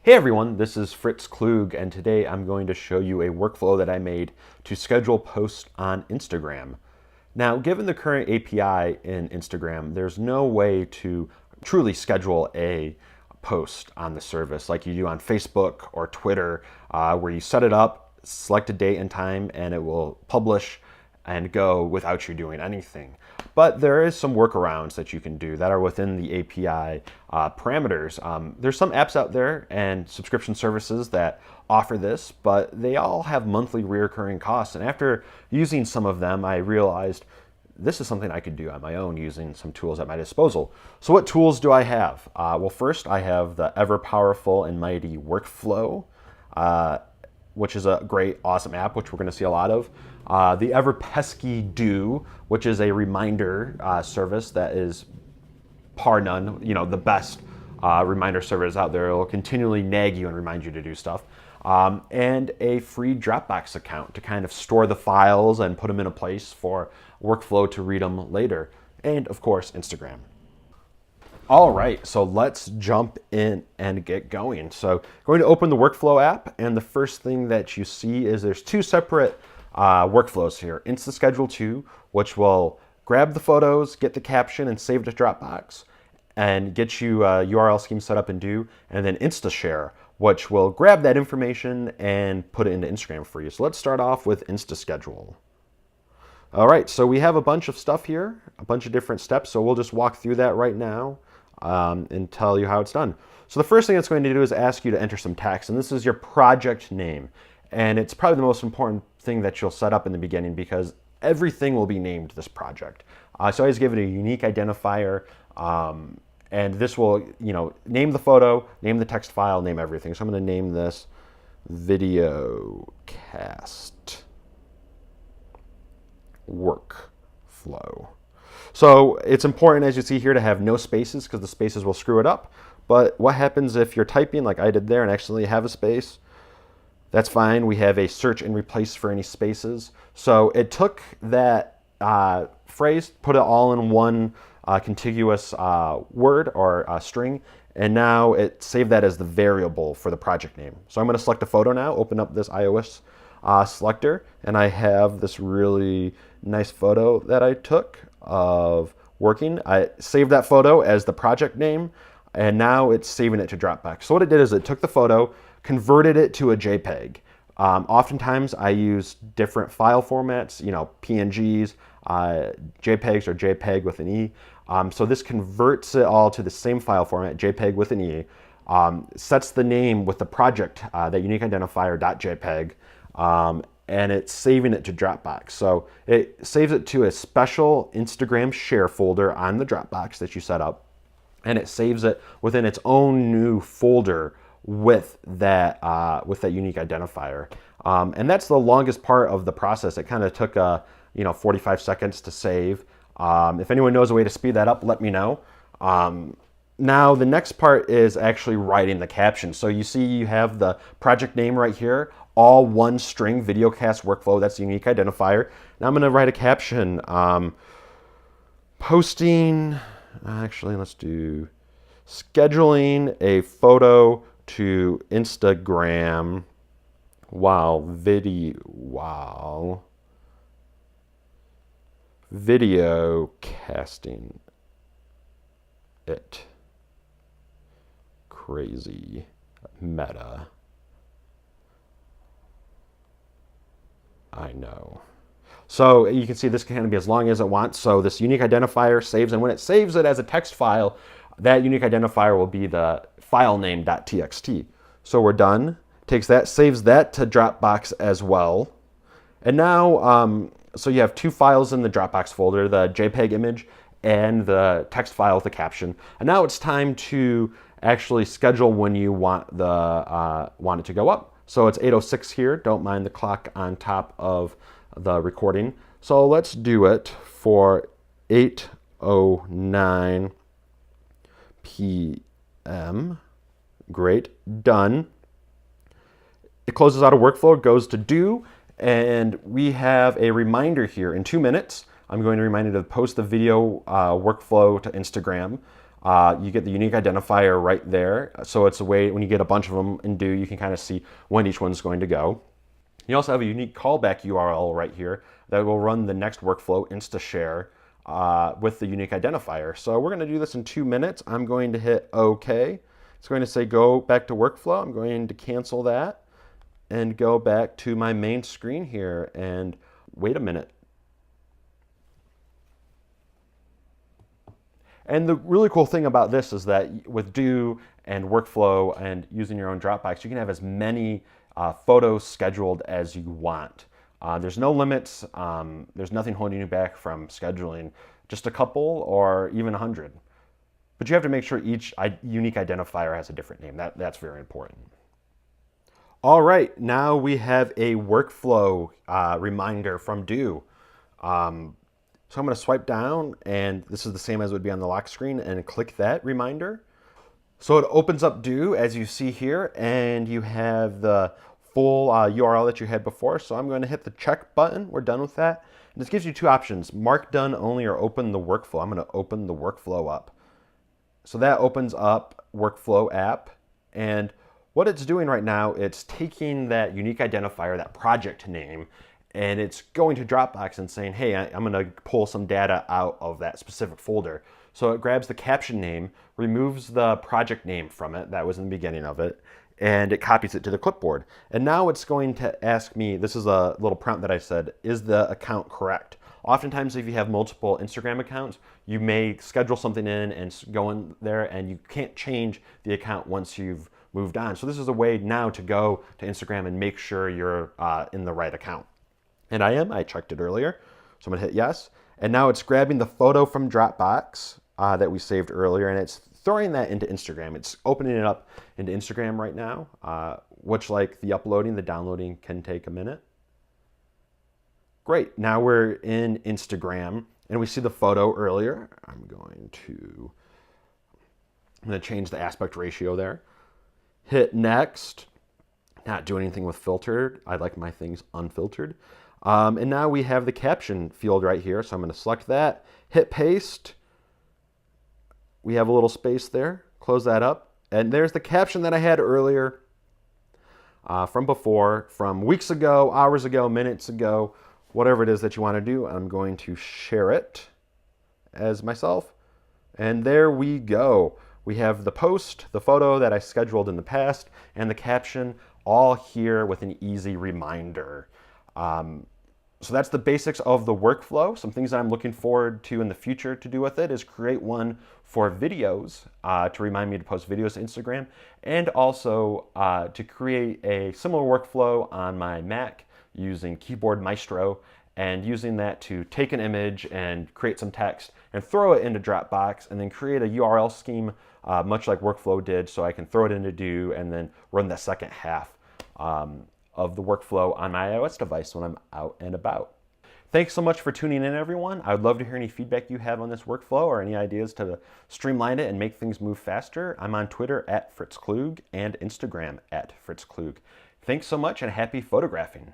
Hey everyone, this is Fritz Klug, and today I'm going to show you a workflow that I made to schedule posts on Instagram. Now, given the current API in Instagram, there's no way to truly schedule a post on the service like you do on Facebook or Twitter, where you set it up, select a date and time, and it will publish and go without you doing anything. But there is some workarounds that you can do that are within the API parameters. There's some apps out there and subscription services that offer this, but they all have monthly recurring costs. And after using some of them, I realized this is something I could do on my own using some tools at my disposal. So what tools do I have? Well, first I have the ever powerful and mighty Workflow, which is a great, awesome app, which we're going to see a lot of. The ever pesky Do, which is a reminder service that is par none, the best reminder service out there. It will continually nag you and remind you to do stuff. And a free Dropbox account to kind of store the files and put them in a place for Workflow to read them later. And of course, Instagram. All right, so let's jump in and get going. So going to open the Workflow app, and the first thing that you see is there's two separate workflows here. InstaSchedule 2, which will grab the photos, get the caption, and save it to Dropbox, and get you a URL scheme set up and do, and then InstaShare, which will grab that information and put it into Instagram for you. So let's start off with InstaSchedule. All right, so we have a bunch of stuff here, a bunch of different steps, so we'll just walk through that right now and tell you how it's done. So the first thing it's going to do is ask you to enter some text, and this is your project name. And it's probably the most important thing that you'll set up in the beginning because everything will be named this project. So always give it a unique identifier, and this will, name the photo, name the text file, name everything. So I'm going to name this video cast workflow. So it's important, as you see here, to have no spaces because the spaces will screw it up. But what happens if you're typing like I did there and accidentally have a space? That's fine. We have a search and replace for any spaces. So it took that phrase, put it all in one contiguous word or string, and now it saved that as the variable for the project name. So I'm going to select a photo now, open up this iOS selector, and I have this really nice photo that I took of working. I saved that photo as the project name, and now it's saving it to Dropbox. So what it did is it took the photo, converted it to a JPEG. Oftentimes I use different file formats, PNGs, JPEGs or JPEG with an E. So this converts it all to the same file format, JPEG with an E, sets the name with the project, that unique identifier .jpeg, and it's saving it to Dropbox. So it saves it to a special Instagram share folder on the Dropbox that you set up, and it saves it within its own new folder with that unique identifier. And that's the longest part of the process. It kind of took 45 seconds to save. If anyone knows a way to speed that up, let me know. Now the next part is actually writing the caption. So you see you have the project name right here, all one string, videocast workflow, that's the unique identifier. Now I'm going to write a caption. Posting, actually let's do scheduling a photo to Instagram while video casting it. Crazy meta. I know. So you can see this can be as long as it wants. So this unique identifier saves, and when it saves it as a text file, that unique identifier will be the file name .txt. So we're done. Takes that, saves that to Dropbox as well. And now, so you have two files in the Dropbox folder, the JPEG image and the text file with the caption. And now it's time to actually schedule when you want it to go up. So it's 8:06 here. Don't mind the clock on top of the recording. So let's do it for 8:09 p.m. Great, done. It closes out a workflow, it goes to do, and we have a reminder here. In 2 minutes, I'm going to remind you to post the video workflow to Instagram. You get the unique identifier right there. So it's a way when you get a bunch of them in Do, you can kind of see when each one's going to go. You also have a unique callback URL right here that will run the next workflow InstaShare with the unique identifier. So we're going to do this in 2 minutes. I'm going to hit OK. It's going to say go back to workflow. I'm going to cancel that and go back to my main screen here and wait a minute. And the really cool thing about this is that with Do and Workflow and using your own Dropbox, you can have as many photos scheduled as you want. There's no limits. There's nothing holding you back from scheduling just a couple or even 100. But you have to make sure each unique identifier has a different name. That's very important. All right, now we have a workflow reminder from Do. So I'm going to swipe down, and this is the same as would be on the lock screen, and click that reminder. So it opens up Do, as you see here, and you have the full URL that you had before. So I'm going to hit the check button. We're done with that. And this gives you two options, mark done only or open the workflow. I'm going to open the workflow up. So that opens up Workflow app. And what it's doing right now, it's taking that unique identifier, that project name, and it's going to Dropbox and saying, hey, I'm going to pull some data out of that specific folder. So it grabs the caption name, removes the project name from it, that was in the beginning of it, and it copies it to the clipboard. And now it's going to ask me, this is a little prompt that I said, is the account correct? Oftentimes, if you have multiple Instagram accounts, you may schedule something in and go in there, and you can't change the account once you've moved on. So this is a way now to go to Instagram and make sure you're in the right account. And I checked it earlier. So I'm gonna hit yes. And now it's grabbing the photo from Dropbox that we saved earlier, and it's throwing that into Instagram. It's opening it up into Instagram right now, which, like the uploading, the downloading can take a minute. Great, now we're in Instagram and we see the photo earlier. I'm going to change the aspect ratio there. Hit next. Not do anything with filtered. I like my things unfiltered. And now we have the caption field right here. So I'm going to select that, hit paste. We have a little space there. Close that up. And there's the caption that I had earlier from before, from weeks ago, hours ago, minutes ago, whatever it is that you want to do. I'm going to share it as myself. And there we go. We have the post, the photo that I scheduled in the past, and the caption all here with an easy reminder. So that's the basics of the workflow. Some things that I'm looking forward to in the future to do with it is create one for videos to remind me to post videos to Instagram, and also to create a similar workflow on my Mac using Keyboard Maestro, and using that to take an image and create some text and throw it into Dropbox, and then create a URL scheme much like Workflow did, so I can throw it into Do and then run the second half of the workflow on my iOS device when I'm out and about. Thanks so much for tuning in, everyone. I would love to hear any feedback you have on this workflow or any ideas to streamline it and make things move faster. I'm on Twitter @FritzKlug and Instagram @FritzKlug. Thanks so much and happy photographing.